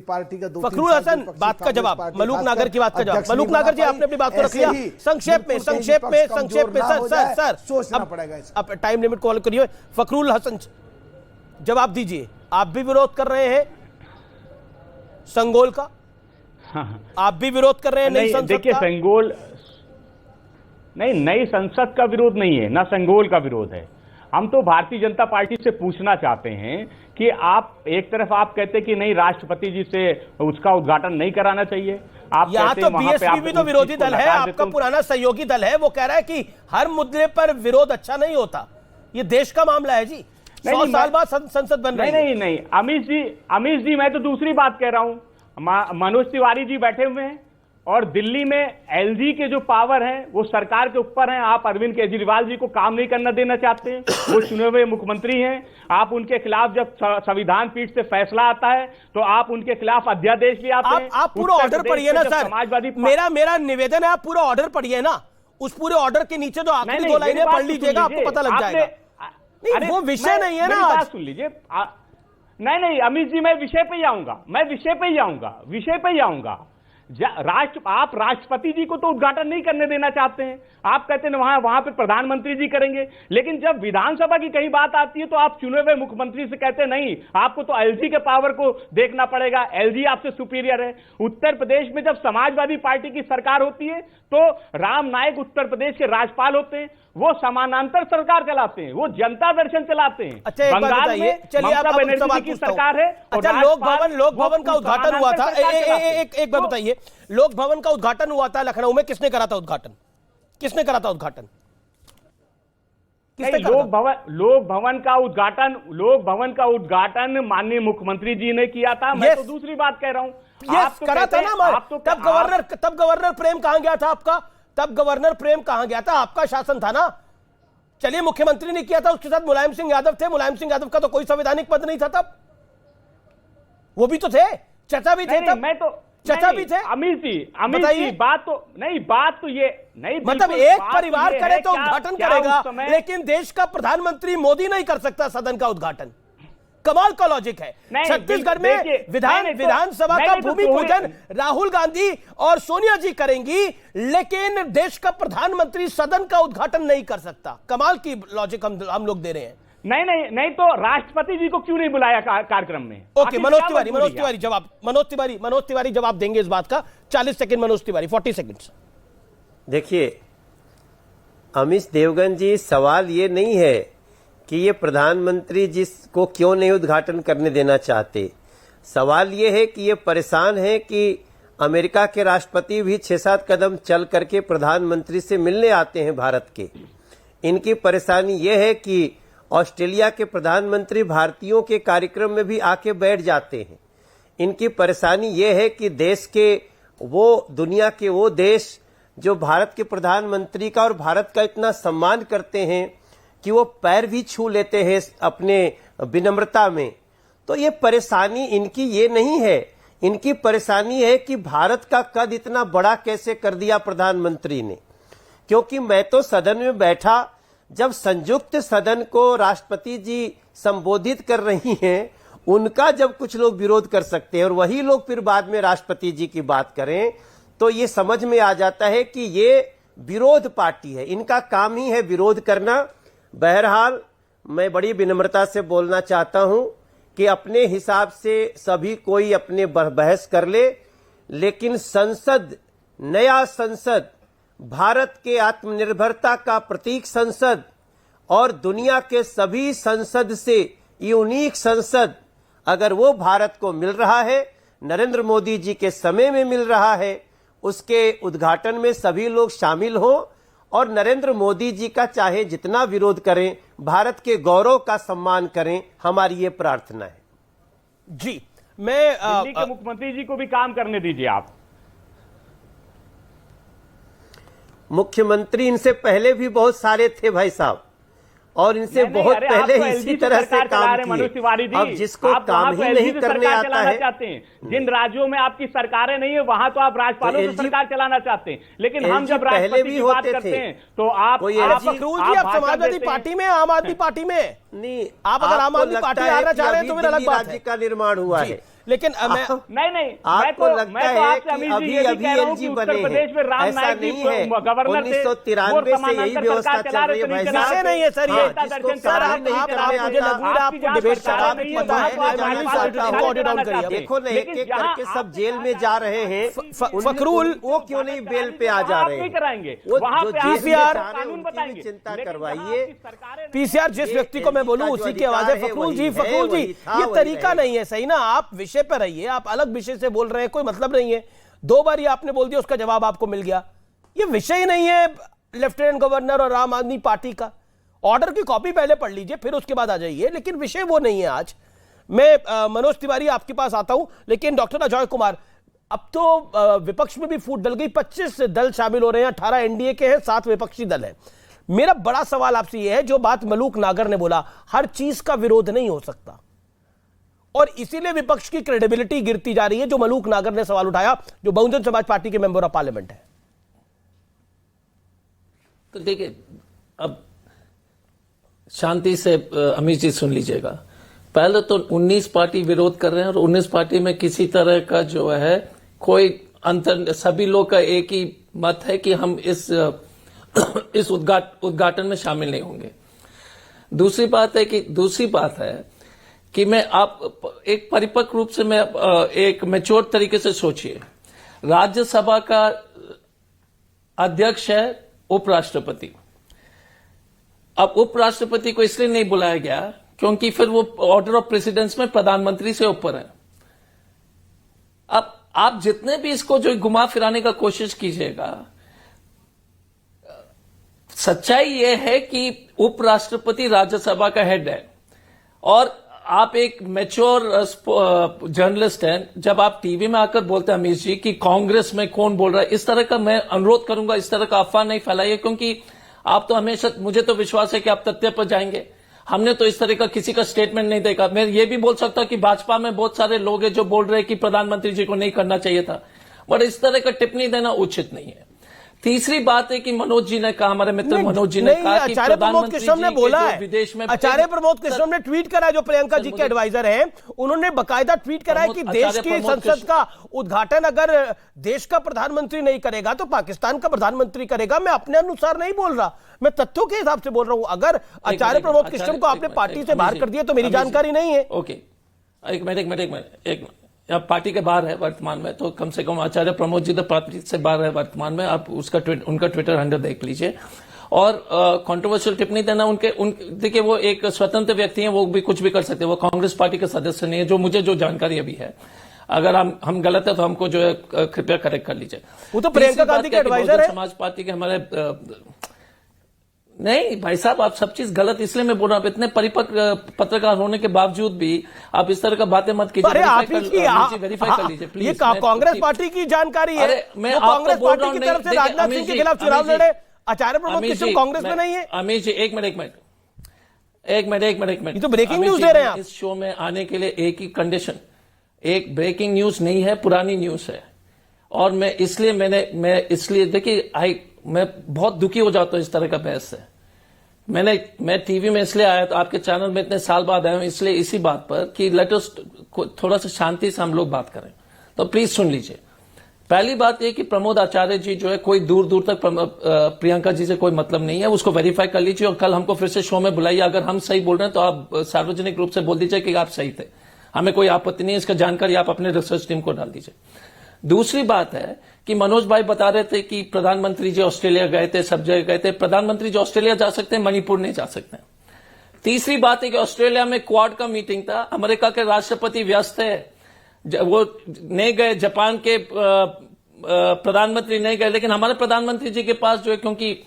Party का फखरुल हसन बात का जवाब, मलूक नागर की बात का जवाब। मलूक नागर जी, आपने अपनी बात को रख लिया। संक्षेप में सर सोचना पड़ेगा। अब टाइम लिमिट कॉल करिए। फखरुल हसन जवाब दीजिए, आप भी विरोध कर रहे हैं संगोल का? आप भी विरोध कर रहे हैं नई संसद देखिए, संगोल नहीं, नई संसद का विरोध नहीं है, ना संगोल का विरोध है। हम तो भारतीय जनता पार्टी से पूछना चाहते हैं कि आप एक तरफ आप कहते कि नहीं, राष्ट्रपति जी से उसका उद्घाटन नहीं कराना चाहिए। आप यहाँ तो बीएसपी भी तो विरोधी दल है, आपका पुराना सहयोगी दल है, वो कह रहा है कि हर मुद्दे पर विरोध अच्छा नहीं होता। ये देश का मामला है जी, 100 साल बाद संसद बन रही है। नहीं, अमीश जी, मैं तो दूसरी बात कह रहा हूं। मनोज तिवारी जी बैठे हुए हैं और दिल्ली में एलजी के जो पावर हैं वो सरकार के ऊपर हैं। आप अरविंद केजरीवाल जी को काम नहीं करना देना चाहते हैं, वो चुने हुए मुख्यमंत्री हैं। आप उनके खिलाफ जब संविधान पीठ से फैसला आता है तो आप उनके खिलाफ अध्यादेश ले आते हैं। आप पूरा ऑर्डर पढ़िए ना सर, समाजवादी मेरा निवेदन है, आप पूरा ऑर्डर पढ़िए ना। उस पूरे ऑर्डर के नीचे जो आखिरी 2 लाइनें पढ़ लीजिएगा, आपको पता लग जाएगा। नहीं, वो विषय नहीं है ना। बात सुन लीजिए। नहीं अमित जी, मैं विषय पे ही आऊंगा। आप राष्ट्रपति जी को तो उद्घाटन नहीं करने देना चाहते हैं। आप कहते हैं वहां पे प्रधानमंत्री जी करेंगे, लेकिन जब विधानसभा की कहीं बात आती है तो आप चुने हुए मुख्यमंत्री से कहते नहीं, आपको तो एलजी के पावर को देखना पड़ेगा, एलजी आपसे सुपीरियर है। उत्तर प्रदेश में जब समाजवादी पार्टी की सरकार होती है तो राम नायक उत्तर प्रदेश के राज्यपाल होते हैं, वो समानांतर सरकार चलाते हैं, वो जनता दर्शन चलाते हैं। अच्छा, बंगाल में ममता बनर्जी की सरकार है। अच्छा, लोक भवन का उद्घाटन हुआ था, एक बात बताइए, लोक भवन का उद्घाटन हुआ था लखनऊ में, किसने करा था उद्घाटन? लोक भवन का उद्घाटन माननीय मुख्यमंत्री जी ने किया था। मैं तो दूसरी बात कह रहा हूं। आप करा था ना, तब गवर्नर प्रेम कहां गया था आपका? तब गवर्नर प्रेम कहां गया था? आपका शासन था ना। चलिए, मुख्यमंत्री ने किया था, उसके साथ मुलायम सिंह यादव थे। मुलायम सिंह यादव का तो कोई संवैधानिक पद नहीं था तब, वो भी तो थे, चाचा भी थे तब। मैं तो चाचा भी थे। अमित जी, बात तो ये नहीं, मतलब एक परिवार करे तो उद्घाटन करेगा, लेकिन देश का प्रधानमंत्री मोदी नहीं कर सकता सदन का उद्घाटन। कमाल का लॉजिक है। छत्तीसगढ़ में विधानसभा का भूमि पूजन राहुल गांधी और सोनिया जी करेंगी, लेकिन देश का प्रधानमंत्री सदन का उद्घाटन नहीं कर सकता। कमाल की लॉजिक हम लोग दे रहे हैं। नहीं तो राष्ट्रपति जी को क्यों नहीं बुलाया कार्यक्रम में? ओके, मनोज तिवारी जवाब, मनोज तिवारी जवाब देंगे इस बात का। 40 सेकंड मनोज तिवारी, 40 सेकंड। देखिए अमित देवगन जी, सवाल ये नहीं है कि ये प्रधानमंत्री जिसको क्यों नहीं उद्घाटन करने देना चाहते। सवाल ये है कि ये परेशान है कि अमेरिका के राष्ट्रपति भी 6-7 कदम चल करके प्रधानमंत्री से मिलने आते हैं भारत के। इनकी परेशानी ये है कि ऑस्ट्रेलिया के प्रधानमंत्री भारतीयों के कार्यक्रम में भी आके बैठ जाते हैं। इनकी परेशानी ये है कि देश के दुनिया के वो देश जो भारत के प्रधानमंत्री का और भारत का इतना सम्मान करते हैं कि वो पैर भी छू लेते हैं अपने विनम्रता में। तो ये परेशानी इनकी ये नहीं है, इनकी परेशानी है कि भारत का कद इतना बड़ा कैसे कर दिया प्रधानमंत्री ने। क्योंकि मैं तो सदन में बैठा, जब संयुक्त सदन को राष्ट्रपति जी संबोधित कर रही हैं, उनका जब कुछ लोग विरोध कर सकते हैं और वही लोग फिर बाद में राष्ट्रपति जी की बात करें, तो ये समझ में आ जाता है कि ये विरोध पार्टी है, इनका काम ही है विरोध करना। बहरहाल मैं बड़ी विनम्रता से बोलना चाहता हूं कि अपने हिसाब से सभी कोई अपने बहस कर ले, लेकिन नया संसद, भारत के आत्मनिर्भरता का प्रतीक संसद और दुनिया के सभी संसद से यूनिक संसद, अगर वो भारत को मिल रहा है, नरेंद्र मोदी जी के समय में मिल रहा है, उसके उद्घाटन में सभी लोग शामिल हों और नरेंद्र मोदी जी का चाहे जितना विरोध करें, भारत के गौरव का सम्मान करें, हमारी ये प्रार्थना है। जी, मैं दिल्ली के मुख्यमंत्री जी को भी काम करने दीजिए आप। मुख्यमंत्री इनसे पहले भी बहुत सारे थे भाई साहब, और इनसे बहुत पहले इसी तरह से काम किए। अब जिसको काम ही नहीं करने आता है, चाहते हैं जिन राज्यों में आपकी सरकारें नहीं है वहां तो आप राज्यपालों से सरकार चलाना चाहते हैं, लेकिन हम जब राष्ट्रपति की बात करते हैं तो आप समाजवादी पार्टी में, आम आदमी पार्टी में नहीं, आप अगर आम आदमी पार्टी आना चाह रहे हैं तो फिर अलग बात है। राज्य का निर्माण हुआ है। लेकिन मैं नहीं आपको लगता है कि अभी एलजी बने प्रदेश में राम ऐसा नाईक नहीं है। गवर्नर थे, 1993 से यही व्यवस्था चल रही है भाई विषय साहब। नहीं है सर, ये जिसको सर आप नहीं मुझे करने आता, लगता है आपको डिबेट का आप पता है। ऑडियो डाउन करिए। देखो ना, एक एक करके सब जेल में जा रहे हैं। फकरुल वो क्यों नहीं बेल पे आ जा रहे हैं? कराएंगे वो वहां जो पे जेल में PCR जा रहे हैं, कानून उनकी भी बताएंगे। चिंता लेकिन करवाइए। पीसीआर जिस व्यक्ति को मैं बोलूं उसी की आवाज है। फकरुल जी, ये तरीका नहीं है सही ना। आप विषय पर रहिए, आप अलग विषय से बोल रहे हैं, कोई मतलब नहीं है। 2 बार ये आपने बोल दिया, उसका जवाब आपको मिल गया। ये विषय नहीं है लेफ्टिनेंट गवर्नर और आम आदमी पार्टी का। ऑर्डर की कॉपी पहले पढ़ लीजिए, फिर उसके बाद आ जाइए, लेकिन विषय वो नहीं है आज। मैं मनोज तिवारी आपके पास आता हूं, लेकिन डॉक्टर अजय कुमार, अब तो विपक्ष में भी फूट डल गई। 25 दल शामिल हो रहे हैं, 18 एनडीए के हैं, 7 विपक्षी दल हैं। मेरा बड़ा सवाल आपसे यह है, जो बात मलूक नागर ने बोला, हर चीज का विरोध नहीं हो सकता, और इसीलिए विपक्ष की क्रेडिबिलिटी गिरती जा रही है, जो मलूक नागर ने सवाल उठाया, जो बहुजन समाज पार्टी के मेंबर ऑफ पार्लियामेंट है। तो देखिए, अब शांति से अमित जी सुन लीजिएगा। पहले तो 19 पार्टी विरोध कर रहे हैं, और 19 पार्टी में किसी तरह का जो है कोई अंतर, सभी लोग का एक ही मत है कि हम इस उद्घाटन में शामिल नहीं होंगे। दूसरी बात है कि मैं आप एक परिपक्व रूप से, मैं एक मैच्योर तरीके से सोचिए। राज्यसभा का अध्यक्ष है उपराष्ट्रपति। अब उपराष्ट्रपति को इसलिए नहीं बुलाया गया क्योंकि फिर वो ऑर्डर ऑफ प्रेसिडेंस में प्रधानमंत्री से ऊपर है। अब आप जितने भी इसको जो घुमा फिराने का कोशिश कीजिएगा, सच्चाई यह है कि उपराष्ट्रपति राज्यसभा का हेड है, और आप एक मैच्योर जर्नलिस्ट हैं। जब आप टीवी में आकर बोलते हैं अमीश जी कि कांग्रेस में कौन बोल रहा है, इस तरह का मैं अनुरोध करूंगा, इस तरह का अफवाह नहीं फैलाइए, क्योंकि आप तो हमेशा, मुझे तो विश्वास है कि आप तथ्य पर जाएंगे। हमने तो इस तरह का किसी का स्टेटमेंट नहीं देखा। मैं ये भी बोल सकता हूं कि भाजपा में बहुत सारे लोग हैं जो बोल रहे हैं कि प्रधानमंत्री जी को नहीं करना चाहिए था, बट इस तरह का टिप्पणी देना उचित नहीं है। तीसरी बात है कि मनोज जी ने कहा, हमारे मित्र मनोज जी ने कहा कि आचार्य प्रमोद कृष्णम ने बोला है, विदेश में, आचार्य प्रमोद कृष्णम ने ट्वीट करा, जो प्रियंका जी के एडवाइजर हैं, उन्होंने बकायदा ट्वीट करा है कि देश की संसद का उद्घाटन अगर देश का प्रधानमंत्री नहीं करेगा तो पाकिस्तान का प्रधानमंत्री करेगा। मैं अपने अनुसार नहीं बोल रहा, मैं तथ्यों के हिसाब से बोल रहा हूं। अगर आचार्य प्रमोद कृष्णम को आपने पार्टी से बाहर कर दिया तो मेरी जानकारी नहीं है। ओके, एक मिनट, अब पार्टी के बाहर है वर्तमान में, तो कम से कम आचार्य प्रमोद जी तो पार्टी से बाहर है वर्तमान में। आप उनका ट्विटर हैंडल देख लीजिए। और कंट्रोवर्शियल टिप्पणी देना देखिए, वो एक स्वतंत्र व्यक्ति हैं, वो भी कुछ भी कर सकते हैं। वो कांग्रेस पार्टी के सदस्य नहीं है, जो मुझे जो जानकारी अभी है। अगर हम गलत है तो हमको जो है कृपया करेक्ट कर लीजिए। वो तो प्रियंका गांधी के एडवाइजर है, समाज पार्टी के हमारे नहीं भाई साहब, आप सब चीज गलत इसलिए मैं बोल रहा हूं। इतने परिपक्व पत्रकार होने के बावजूद भी आप इस तरह का बातें मत कीजिए। वेरीफाई कर लीजिए प्लीज। ये कांग्रेस पार्टी की जानकारी है। मैं कांग्रेस पार्टी की तरफ से राजनाथ सिंह के खिलाफ चुनाव लड़े, आचार्य प्रमोद कृष्णम कांग्रेस में नहीं है। अमित जी, एक मिनट, ये तो ब्रेकिंग न्यूज दे रहे हैं आप। इस शो में आने के लिए एक ही कंडीशन, एक ब्रेकिंग न्यूज नहीं है, पुरानी न्यूज है। और मैं इसलिए देखिए, मैं बहुत दुखी हो जाता हूं इस तरह का बहस से। मैं टीवी में इसलिए आया, तो आपके चैनल में इतने साल बाद आया हूं, इसलिए इसी बात पर कि लेट अस थोड़ा सा शांति से हम लोग बात करें। तो प्लीज सुन लीजिए। पहली बात यह कि प्रमोद आचार्य जी जो है, कोई दूर तक प्रियंका जी से कोई मतलब नहीं है, उसको वेरीफाई कर लीजिए, और कल हमको फिर से शो में बुलाइए। अगर हम सही बोल रहे हैं तो आप सार्वजनिक रूप से बोल दीजिए कि आप सही थे, हमें कोई आपत्ति नहीं है। इसका जानकारी आप अपने रिसर्च टीम को डाल दीजिए। दूसरी बात है कि मनोज भाई बता रहे थे कि प्रधानमंत्री जी ऑस्ट्रेलिया गए थे, सब जगह गए थे। प्रधानमंत्री जी ऑस्ट्रेलिया जा सकते हैं, मणिपुर नहीं जा सकते। तीसरी बात है कि ऑस्ट्रेलिया में क्वाड का मीटिंग था, अमेरिका के राष्ट्रपति व्यस्त है, वो नहीं गए। जापान के प्रधानमंत्री नहीं गए, लेकिन हमारे प्रधानमंत्री जी के पास जो है, क्योंकि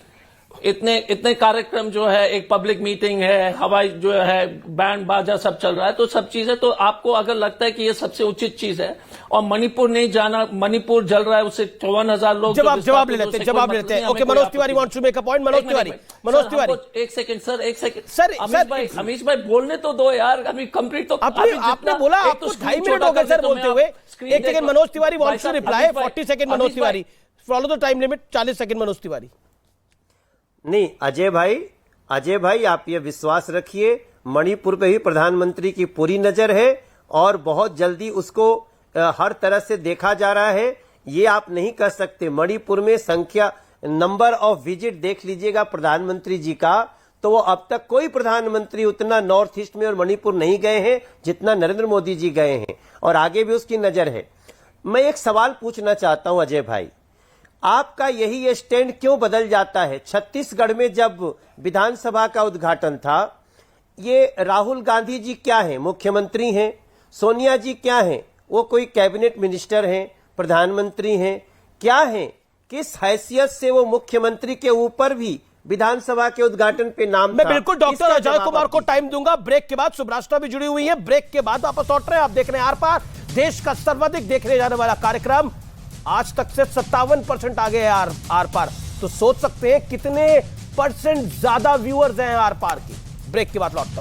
इतने कार्यक्रम जो है, एक पब्लिक मीटिंग है, हवाई जो है, बैंड बाजा सब चल रहा है, तो सब चीजें, तो आपको अगर लगता है कि ये सबसे उचित चीज है, और मणिपुर नहीं जाना, मणिपुर जल रहा है, उससे 54,000 लोग जवाब ले लेते हैं। Okay, Manoj Tiwari wants to make a point. Manoj Tiwari, एक सेकंड सर, अमीश भाई बोलने तो दो यार, अभी कंप्लीट तो आपने बोला, आपको 2.5 मिनट हो गए सर बोलते हुए। एक second, Manoj Tiwari wants to reply. 40 second Manoj Tiwari, follow the time limit. 40 second Manoj Tiwari. नहीं, अजय भाई, आप ये विश्वास रखिए, मणिपुर पे ही प्रधानमंत्री की पूरी नजर है, और बहुत जल्दी उसको हर तरह से देखा जा रहा है। ये आप नहीं कर सकते। मणिपुर में संख्या नंबर ऑफ विजिट देख लीजिएगा प्रधानमंत्री जी का, तो वो अब तक कोई प्रधानमंत्री उतना नॉर्थ ईस्ट में और मणिपुर नहीं गए हैं जितना नरेंद्र मोदी जी गए हैं, और आगे भी उसकी नजर है। मैं एक सवाल पूछना चाहता हूं अजय भाई, आपका यही स्टैंड क्यों बदल जाता है? छत्तीसगढ़ में जब विधानसभा का उद्घाटन था, ये राहुल गांधी जी क्या हैं? मुख्यमंत्री हैं। सोनिया जी क्या हैं? वो कोई कैबिनेट मिनिस्टर हैं, प्रधानमंत्री हैं, क्या हैं? किस हैसियत से वो मुख्यमंत्री के ऊपर भी विधानसभा के उद्घाटन पे नाम मैं था? बिल्कुल डॉक्टर अजय कुमार को टाइम दूंगा। ब्रेक के बाद सुब्राष्ट्रा भी जुड़ी हुई है। ब्रेक के बाद वापस लौट रहे हैं। आप देख रहे हैं आर पार, देश का सर्वाधिक देखने जाने वाला कार्यक्रम। आज तक से 57% आगे है आर पार, तो सोच सकते हैं कितने % ज्यादा व्यूअर्स हैं आर पार की। ब्रेक के बाद लौटता हूं।